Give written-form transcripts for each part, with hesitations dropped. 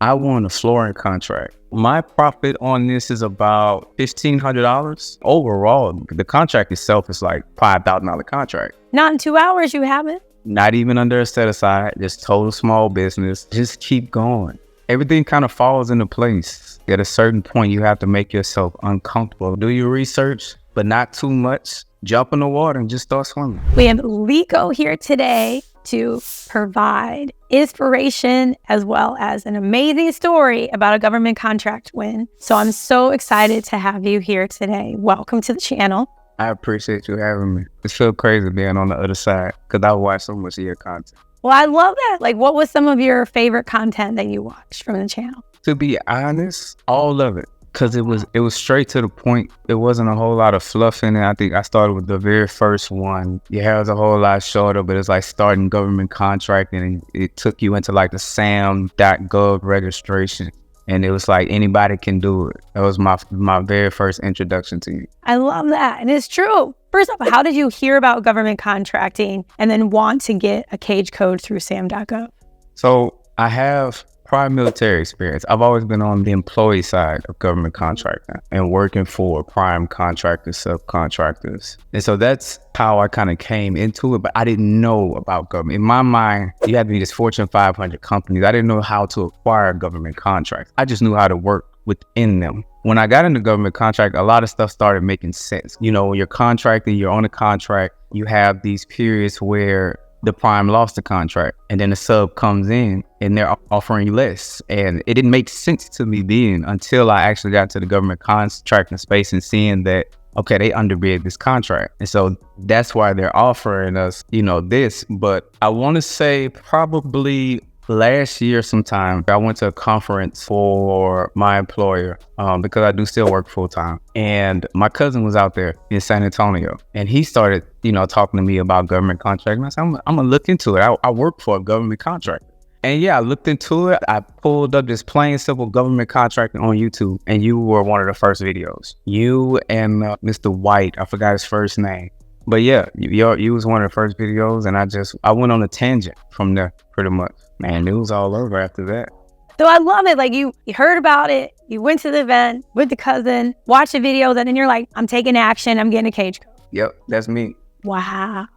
I won a flooring contract. My profit on this is about $1,500. Overall, the contract itself is like $5,000 contract. Not in 2 hours, you haven't. Not even under a set aside, just total small business. Just keep going. Everything kind of falls into place. At a certain point, you have to make yourself uncomfortable. Do your research, but not too much. Jump in the water and just start swimming. We have Lico here today to provide inspiration as well as an amazing story about a government contract win. So I'm so excited to have you here today. Welcome to the channel. I appreciate you having me. It feels crazy being on the other side because I watch so much of your content. Well, I love that. Like, what was some of your favorite content that you watched from the channel? To be honest, all of it. Because it was straight to the point. It wasn't a whole lot of fluff in it. I think I started with the very first one. Your hair was a whole lot shorter, but it's like starting government contracting, and it took you into like the Sam.Gov registration. And it was like anybody can do it. That was my very first introduction to you. I love that. And it's true. First off, how did you hear about government contracting and then want to get a cage code through Sam.Gov? So I have prior military experience. I've always been on the employee side of government contracting and working for prime contractors, subcontractors. And so that's how I kind of came into it, but I didn't know about government. In my mind, you had to be this Fortune 500 companies. I didn't know how to acquire government contracts. I just knew how to work within them. When I got into government contract, a lot of stuff started making sense. You know, when you're contracting, you're on a contract, you have these periods where the prime lost the contract and then the sub comes in and they're offering less. And it didn't make sense to me then until I actually got to the government contracting space and seeing that, okay, they underbid this contract. And so that's why they're offering us, you know, this. But I want to say probably last year sometime, I went to a conference for my employer because I do still work full time. And my cousin was out there in San Antonio and he started, you know, talking to me about government contracting. I said, I'm gonna look into it. I work for a government contractor. And yeah, I looked into it. I pulled up this plain simple government contracting on YouTube and you were one of the first videos. You and Mr. White, I forgot his first name. But yeah, you was one of the first videos and I went on a tangent from there pretty much. Man, it was all over after that. So I love it. Like you heard about it, you went to the event with the cousin, watched the videos, and then you're like, I'm taking action, I'm getting a cage code. Yep, that's me. Wow.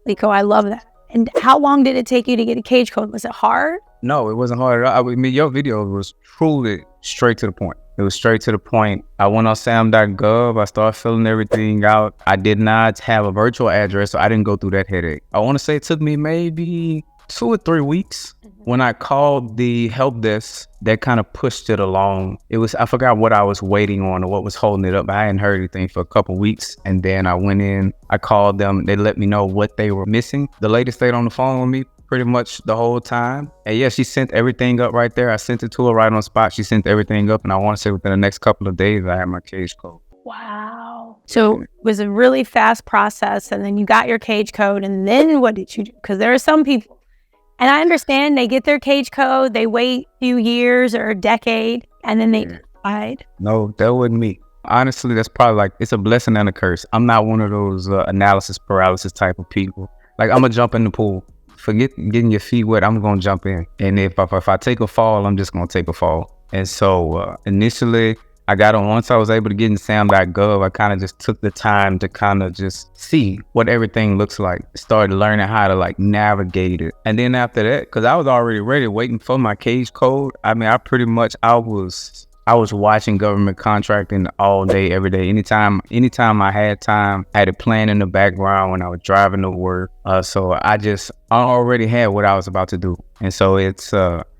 Lico, I love that. And how long did it take you to get a cage code? Was it hard? No, it wasn't hard at all. I mean, your video was truly straight to the point. It was straight to the point. I went on Sam.Gov. I started filling everything out. I did not have a virtual address, so I didn't go through that headache. I want to say it took me maybe 2 or 3 weeks. When I called the help desk, that kind of pushed it along. I forgot what I was waiting on or what was holding it up. I hadn't heard anything for a couple of weeks. And then I went in, I called them. They let me know what they were missing. The lady stayed on the phone with me pretty much the whole time. And yeah, she sent everything up right there. I sent it to her right on the spot. She sent everything up. And I want to say within the next couple of days, I had my cage code. Wow. So it was a really fast process. And then you got your cage code. And then what did you do? Because there are some people, and I understand they get their cage code, they wait a few years or a decade, and then they decide. No, that wasn't me. Honestly, that's probably like, it's a blessing and a curse. I'm not one of those analysis paralysis type of people. Like, I'm going to jump in the pool. Forget getting your feet wet, I'm going to jump in. And if I take a fall, I'm just going to take a fall. And so initially, I got on, once I was able to get in Sam.Gov, I kind of just took the time to kind of just see what everything looks like. Started learning how to like navigate it. And then after that, because I was already ready waiting for my cage code. I mean, I was watching government contracting all day, every day. Anytime I had time, I had a plan in the background when I was driving to work. So I already had what I was about to do. And so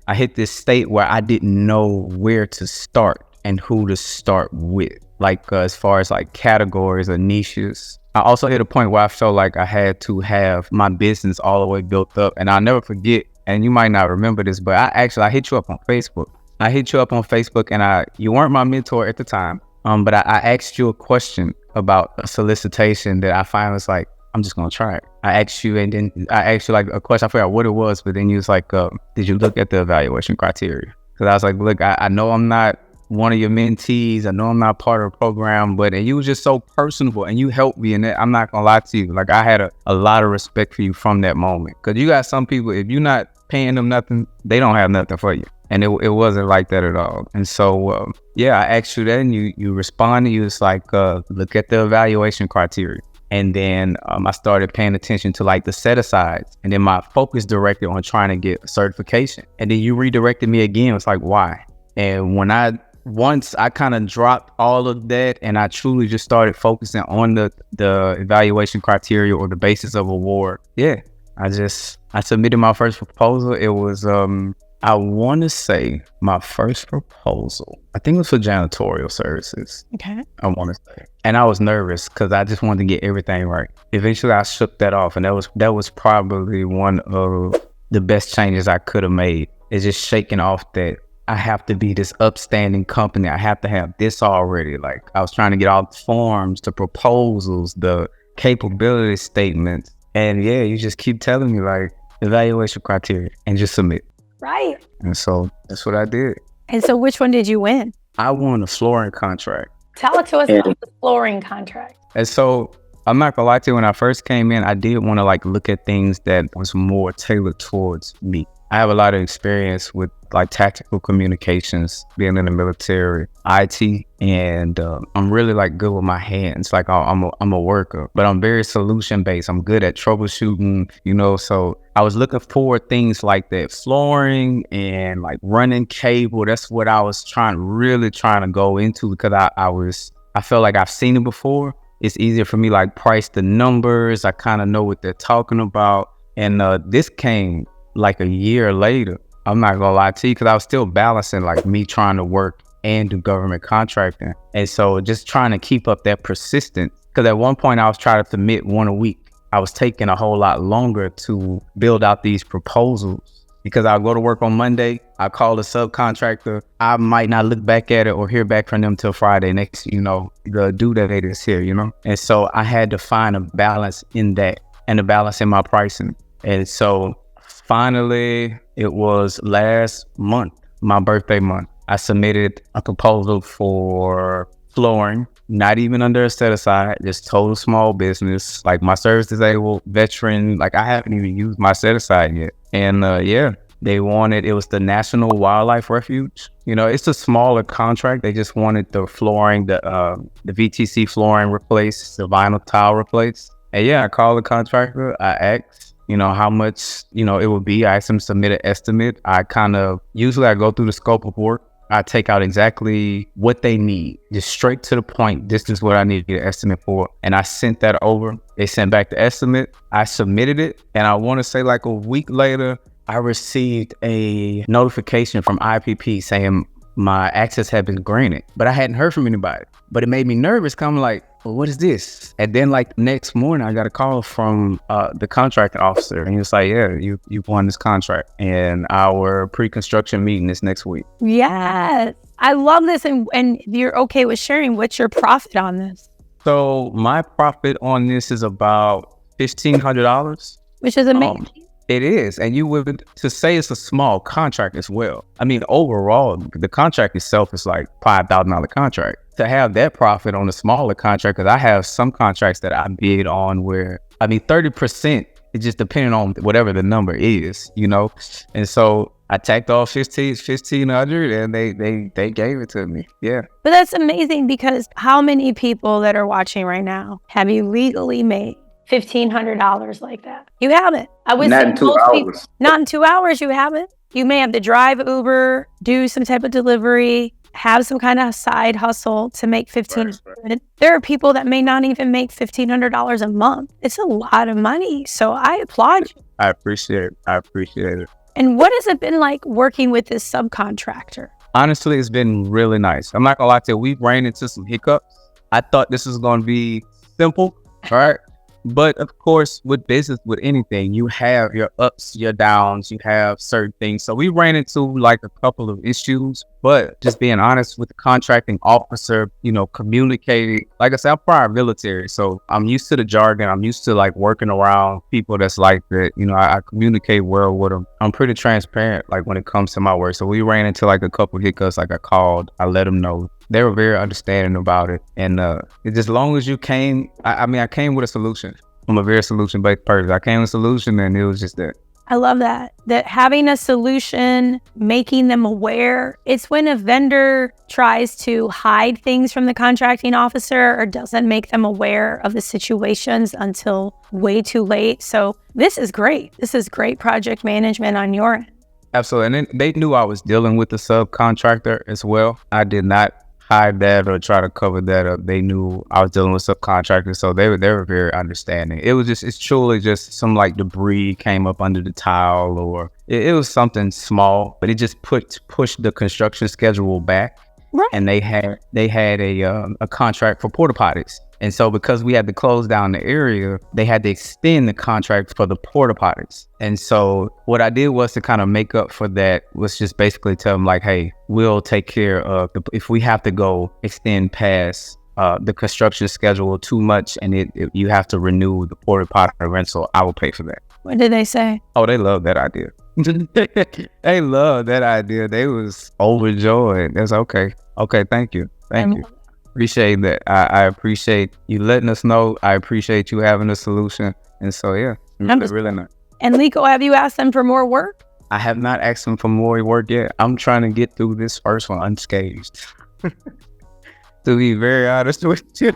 I hit this state where I didn't know where to start and who to start with, like as far as like categories or niches. I also hit a point where I felt like I had to have my business all the way built up. And I'll never forget, and you might not remember this, but I hit you up on Facebook. And you weren't my mentor at the time, but I asked you a question about a solicitation that I finally was like, I'm just gonna try it. I asked you, and then I asked you like a question, I forgot what it was, but then you was like, did you look at the evaluation criteria? Because I was like, look, I know I'm not one of your mentees. I know I'm not part of the program, and you was just so personable and you helped me in that. I'm not gonna lie to you. Like, I had a lot of respect for you from that moment. Cause you got some people, if you're not paying them nothing, they don't have nothing for you. And it wasn't like that at all. And so, yeah, I asked you that and you responded. You was like, look at the evaluation criteria. And then I started paying attention to like the set asides. And then my focus directed on trying to get a certification. And then you redirected me again. It's like, why? And once I kind of dropped all of that and I truly just started focusing on the evaluation criteria or the basis of award. Yeah, I submitted my first proposal. It was, I want to say my first proposal, I think it was for janitorial services. Okay. I want to say. And I was nervous because I just wanted to get everything right. Eventually I shook that off, and that was probably one of the best changes I could have made. It's just shaking off that I have to be this upstanding company. I have to have this already. Like, I was trying to get all the forms, the proposals, the capability statements. And yeah, you just keep telling me like evaluation criteria and just submit. Right. And so that's what I did. And so which one did you win? I won a flooring contract. Tell it to us about the flooring contract. And so I'm not gonna lie to you, when I first came in, I did want to like look at things that was more tailored towards me. I have a lot of experience with like tactical communications, being in the military, IT, and I'm really like good with my hands. Like I'm a worker, but I'm very solution based. I'm good at troubleshooting, you know. So I was looking for things like that, flooring and like running cable. That's what I was really trying to go into, because I felt like I've seen it before. It's easier for me like price the numbers. I kind of know what they're talking about, and this came like a year later. I'm not gonna lie to you, because I was still balancing like me trying to work and do government contracting. And so just trying to keep up that persistence, because at one point I was trying to submit one a week. I was taking a whole lot longer to build out these proposals, because I'll go to work on Monday, I call the subcontractor, I might not look back at it or hear back from them till Friday. Next, you know, the due date is here, you know? And so I had to find a balance in that, and a balance in my pricing. And so finally, it was last month, my birthday month, I submitted a proposal for flooring, not even under a set aside, just total small business, like my service disabled veteran. Like, I haven't even used my set aside yet. And yeah, they wanted, it was the National Wildlife Refuge. You know, it's a smaller contract. They just wanted the flooring, the VTC flooring replaced, the vinyl tile replaced. And yeah, I called the contractor, I asked, you know, how much, you know, it would be. I asked them to submit an estimate. Usually I go through the scope of work. I take out exactly what they need, just straight to the point. This is what I need to get an estimate for. And I sent that over. They sent back the estimate. I submitted it. And I want to say like a week later, I received a notification from IPP saying my access had been granted, but I hadn't heard from anybody. But it made me nervous, because I'm like, well, what is this? And then like next morning, I got a call from the contracting officer, and he was like, yeah, you won this contract, and our pre-construction meeting is next week. Yes, I love this. And if you're okay with sharing, what's your profit on this? So my profit on this is about $1,500. Which is amazing. It is. And you would, to say it's a small contract as well. I mean, overall, the contract itself is like $5,000 contract. To have that profit on a smaller contract, because I have some contracts that I bid on where, I mean, 30%, it just depending on whatever the number is, you know? And so I tacked off $1,500 and they gave it to me. Yeah. But that's amazing, because how many people that are watching right now have you legally made $1,500 like that? You haven't. I would not say in 2 most hours. people, not in 2 hours. You haven't. You may have to drive Uber, do some type of delivery, have some kind of side hustle to make $1,500. Right. There are people that may not even make $1,500 a month. It's a lot of money. So I applaud you. I appreciate it. And what has it been like working with this subcontractor? Honestly, it's been really nice. I'm not gonna lie to you, we ran into some hiccups. I thought this was gonna be simple, right? But of course, with business, with anything, you have your ups, your downs, you have certain things. So we ran into like a couple of issues, but just being honest with the contracting officer, you know, communicating. Like I said, I'm prior military, so I'm used to the jargon. I'm used to like working around people that's like that. You know, I communicate well with them. I'm pretty transparent, like when it comes to my work. So we ran into like a couple hiccups. Like I called, I let them know. They were very understanding about it. And as long as you came, I mean, I came with a solution. I'm a very solution-based person. I came with a solution, and it was just that. I love that having a solution, making them aware. It's when a vendor tries to hide things from the contracting officer or doesn't make them aware of the situations until way too late. So this is great. This is great project management on your end. Absolutely. And then they knew I was dealing with the subcontractor as well. I did not hide that or try to cover that up. They knew I was dealing with subcontractors, so they were very understanding. It's truly just some like debris came up under the tile, or it was something small, but it just pushed the construction schedule back. Right. And they had a contract for porta potties. And so because we had to close down the area, they had to extend the contract for the porta potties. And so what I did was to kind of make up for that was just basically tell them like, hey, we'll take care of if we have to go extend past the construction schedule too much and you have to renew the porta potty rental, I will pay for that. What did they say? Oh, they love that idea. They love that idea. They was overjoyed. That's okay. Okay, thank you. Thank you. Appreciate that. I appreciate you letting us know. I appreciate you having a solution. And so, yeah, really nice. And Lico, have you asked them for more work? I have not asked them for more work yet. I'm trying to get through this first one unscathed. To be very honest with you.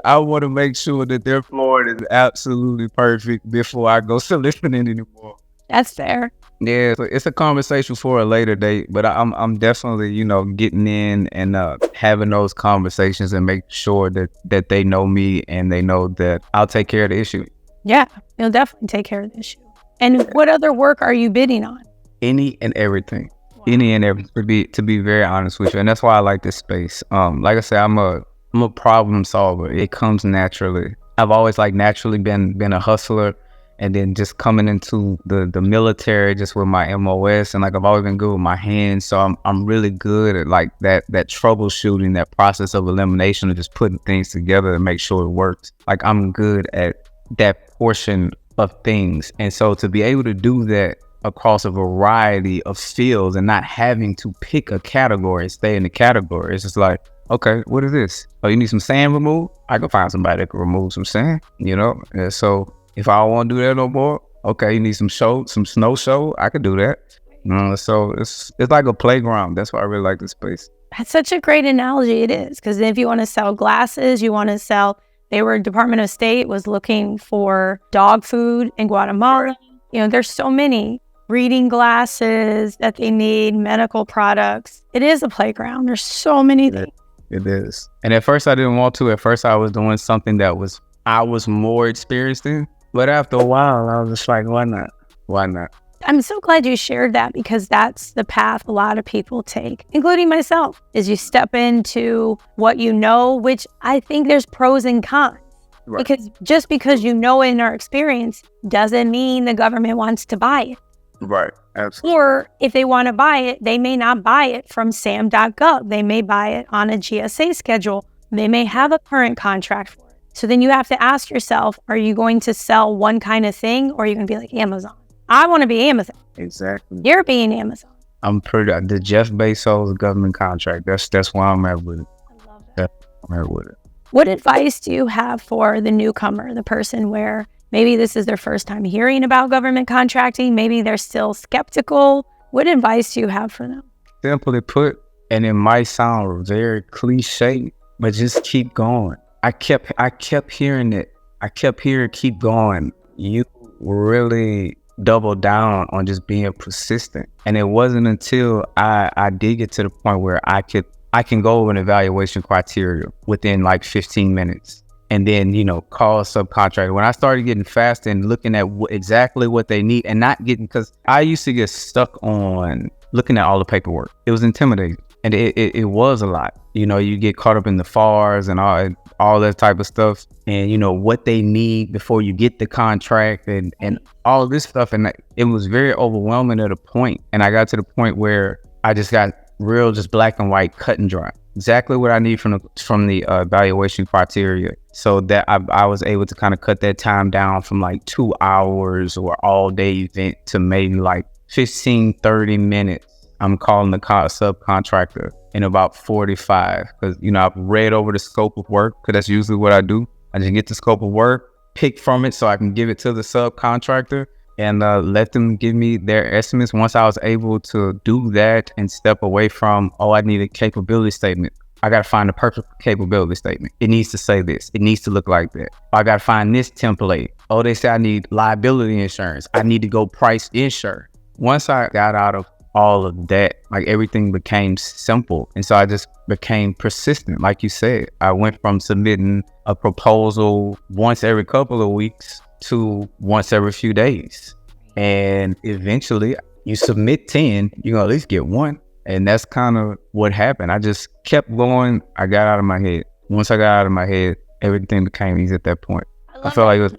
I want to make sure that their floor is absolutely perfect before I go soliciting anymore. That's fair. Yeah, so it's a conversation for a later date, but I'm definitely, getting in and having those conversations and make sure that they know me and they know that I'll take care of the issue. Yeah, you'll definitely take care of the issue. And what other work are you bidding on? Any and everything. Wow. Any and everything, to be very honest with you. And that's why I like this space. Like I said, I'm a problem solver. It comes naturally. I've always naturally been a hustler. And then just coming into the military, just with my MOS, and I've always been good with my hands, so I'm really good at that troubleshooting, that process of elimination, of just putting things together to make sure it works. I'm good at that portion of things, and so to be able to do that across a variety of fields and not having to pick a category, stay in the category, it's just okay, what is this? Oh, you need some sand removed? I can find somebody that can remove some sand, And so if I don't want to do that no more, okay, you need some snow show, I could do that. So it's like a playground. That's why I really like this space. That's such a great analogy. It is, because if you want to sell glasses, Department of State was looking for dog food in Guatemala. There's so many reading glasses that they need, medical products. It is a playground. There's so many things. It is. And at first I didn't want to. At first I was doing something that I was more experienced in. But after a while, I was just like, why not? Why not? I'm so glad you shared that, because that's the path a lot of people take, including myself, is you step into what you know, which I think there's pros and cons. Right. Because just because you know it in our experience doesn't mean the government wants to buy it. Right. Absolutely. Or if they want to buy it, they may not buy it from Sam.gov. They may buy it on a GSA schedule. They may have a current contract for it. So then you have to ask yourself, are you going to sell one kind of thing, or are you going to be like Amazon? I want to be Amazon. Exactly. You're being Amazon. I'm the Jeff Bezos government contract. That's why I'm at with it. I love that. I'm at with it. What advice do you have for the newcomer, the person where maybe this is their first time hearing about government contracting, maybe they're still skeptical? What advice do you have for them? Simply put, and it might sound very cliche, but just keep going. I kept hearing it. I kept hearing, keep going. You really doubled down on just being persistent. And it wasn't until I did get to the point where I can go over an evaluation criteria within 15 minutes. And then, call a subcontractor. When I started getting faster and looking at exactly what they need and not getting, because I used to get stuck on looking at all the paperwork. It was intimidating. And it was a lot. You get caught up in the FARs and all that type of stuff, and what they need before you get the contract and all of this stuff. And it was very overwhelming at a point. And I got to the point where I just got real, just black and white, cut and dry. Exactly what I need from the evaluation criteria, so that I was able to kind of cut that time down from 2 hours or all day event to maybe 15, 30 minutes. I'm calling the subcontractor in about 45, because, I've read over the scope of work, because that's usually what I do. I just get the scope of work, pick from it so I can give it to the subcontractor. and let them give me their estimates. Once I was able to do that and step away from, oh, I need a capability statement. I got to find the perfect capability statement. It needs to say this. It needs to look like that. I got to find this template. Oh, they say I need liability insurance. I need to go price insure. Once I got out of all of that, like everything became simple. And so I just became persistent. Like you said, I went from submitting a proposal once every couple of weeks to once every few days. And eventually you submit 10, you're going to at least get one. And that's kind of what happened. I just kept going. I got out of my head. Once I got out of my head, everything became easy at that point. I felt like it was...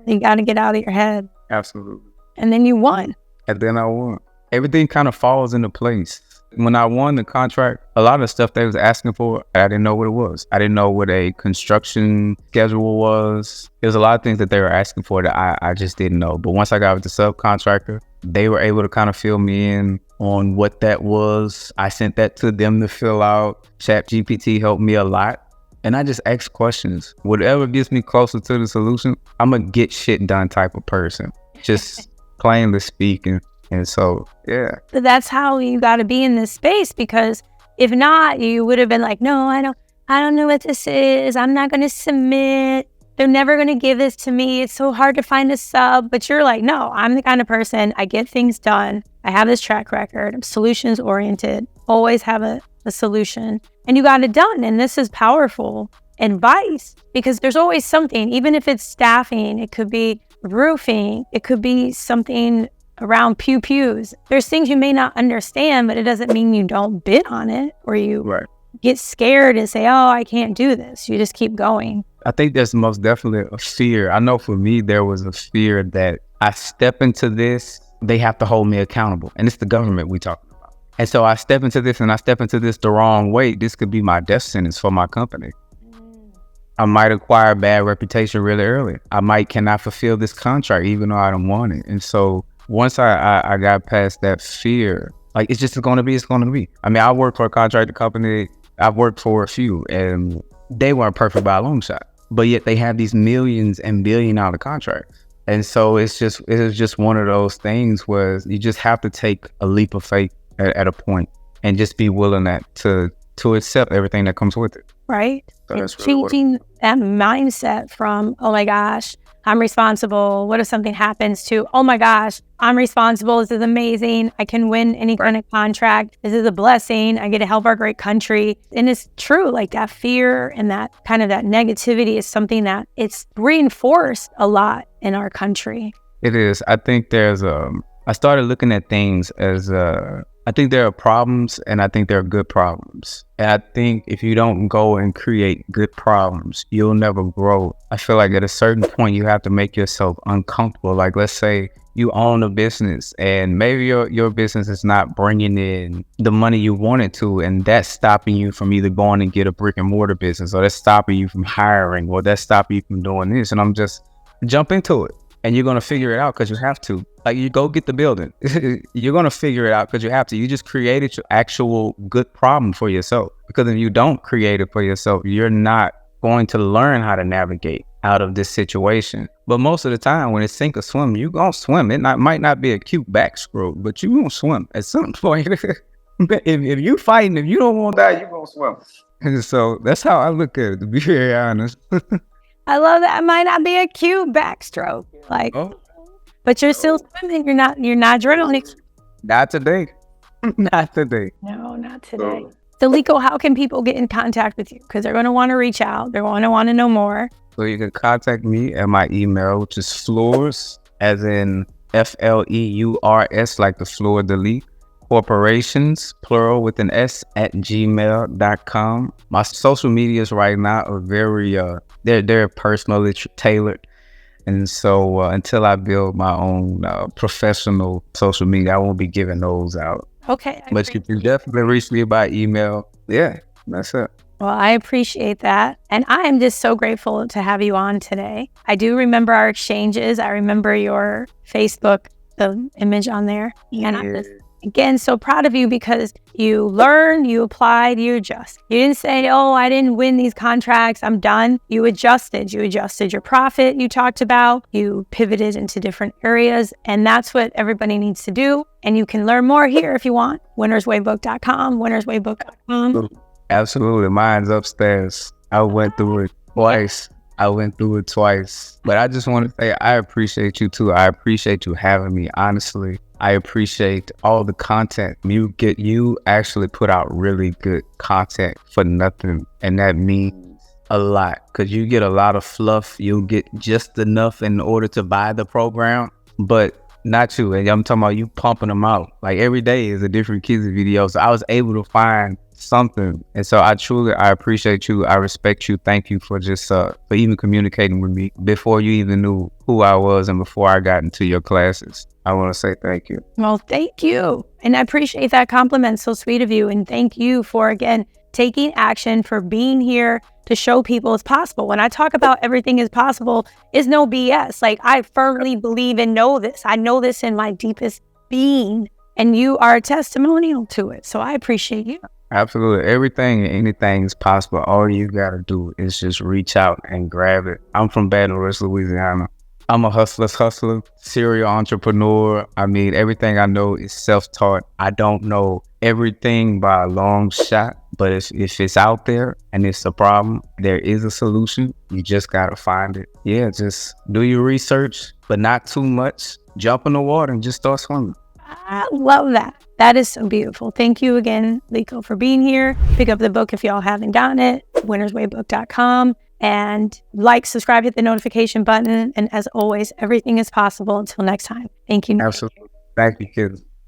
You got to get out of your head. Absolutely. And then you won. And then I won. Everything kind of falls into place. When I won the contract, a lot of the stuff they was asking for, I didn't know what it was. I didn't know what a construction schedule was. There's a lot of things that they were asking for that I just didn't know. But once I got with the subcontractor, they were able to kind of fill me in on what that was. I sent that to them to fill out. ChatGPT helped me a lot. And I just ask questions. Whatever gets me closer to the solution, I'm a get shit done type of person. Just plainly speaking. And so, yeah. But that's how you got to be in this space, because if not, you would have been like, no, I don't know what this is. I'm not going to submit. They're never going to give this to me. It's so hard to find a sub. But you're like, no, I'm the kind of person, I get things done. I have this track record. I'm solutions oriented. Always have a solution. And you got it done. And this is powerful advice, because there's always something, even if it's staffing, it could be roofing, it could be something around pews. There's things you may not understand, but it doesn't mean you don't bid on it or you get scared and say, oh, I can't do this. You just keep going. I think there's most definitely a fear. I know for me, there was a fear that I step into this, they have to hold me accountable. And it's the government we talking about. And so I step into this the wrong way. This could be my death sentence for my company. I might acquire a bad reputation really early. I cannot fulfill this contract even though I don't want it. And so once I got past that fear, like it's going to be. I mean, I worked for a contractor company. I've worked for a few, and they weren't perfect by a long shot. But yet they have these millions and billion-dollar contracts. And so it is just one of those things where you just have to take a leap of faith at a point and just be willing to accept everything that comes with it. Right. So it's changing that mindset from, oh my gosh, I'm responsible. What if something happens, to, oh my gosh, I'm responsible. This is amazing. I can win any kind of contract. This is a blessing. I get to help our great country. And it's true, like that fear and that kind of that negativity is something that it's reinforced a lot in our country. It is. I think I started looking at things as, I think there are problems and I think there are good problems. And I think if you don't go and create good problems, you'll never grow. I feel like at a certain point, you have to make yourself uncomfortable. Like, let's say you own a business and maybe your business is not bringing in the money you want it to. And that's stopping you from either going and get a brick and mortar business, or that's stopping you from hiring, or that's stopping you from doing this. And I'm just jump into it. And you're going to figure it out because you have to. Like, you go get the building. You're going to figure it out because you have to. You just created your actual good problem for yourself. Because if you don't create it for yourself, you're not going to learn how to navigate out of this situation. But most of the time, when it's sink or swim, you're going to swim. It might not be a cute backstroke, but you're going to swim at some point. if you fighting, if you don't want to die, you're going to swim. And so that's how I look at it, to be very honest. I love that. It might not be a cute backstroke, but you're still swimming. You're not drowning. Not today. Not today. No, not today. So, Liko, how can people get in contact with you? Because they're going to want to reach out. They're going to want to know more. So you can contact me at my email, which is floors, as in FLEURS, like the floor delete. Corporations, plural with an S, at gmail.com. My social medias right now are very, they're personally tailored. And so until I build my own professional social media, I won't be giving those out. Okay. But you can definitely reach me by email. Yeah, that's it. Well, I appreciate that. And I am just so grateful to have you on today. I do remember our exchanges. I remember your Facebook, the image on there. And again, so proud of you because you learned, you applied, you adjust. You didn't say, oh, I didn't win these contracts, I'm done. You adjusted. You adjusted your profit you talked about. You pivoted into different areas. And that's what everybody needs to do. And you can learn more here if you want. winnerswaybook.com, winnerswaybook.com. Absolutely. Mine's upstairs. I went through it twice. But I just want to say I appreciate you too. I appreciate you having me. Honestly, I appreciate all the content. You actually put out really good content for nothing. And that means a lot because you get a lot of fluff. You'll get just enough in order to buy the program, but not you. And I'm talking about you pumping them out. Like every day is a different kids video. So I was able to find something. And so I appreciate you. I respect you. Thank you for just, for even communicating with me before you even knew who I was and before I got into your classes. I want to say thank you. Well, thank you. And I appreciate that compliment. So sweet of you. And thank you for, again, taking action, for being here to show people it's possible. When I talk about everything is possible, is no BS. Like, I firmly believe and know this. I know this in my deepest being, and you are a testimonial to it. So I appreciate you. Absolutely. Everything and anything is possible. All you got to do is just reach out and grab it. I'm from Baton Rouge, Louisiana. I'm a hustler, serial entrepreneur. I mean, everything I know is self-taught. I don't know everything by a long shot, but if it's out there and it's a problem, there is a solution. You just got to find it. Yeah, just do your research, but not too much. Jump in the water and just start swimming. I love that. That is so beautiful. Thank you again, Liko, for being here. Pick up the book if y'all haven't gotten it, winnerswaybook.com. And like, subscribe, hit the notification button. And as always, everything is possible. Until next time. Thank you. Absolutely. Thank you, kids.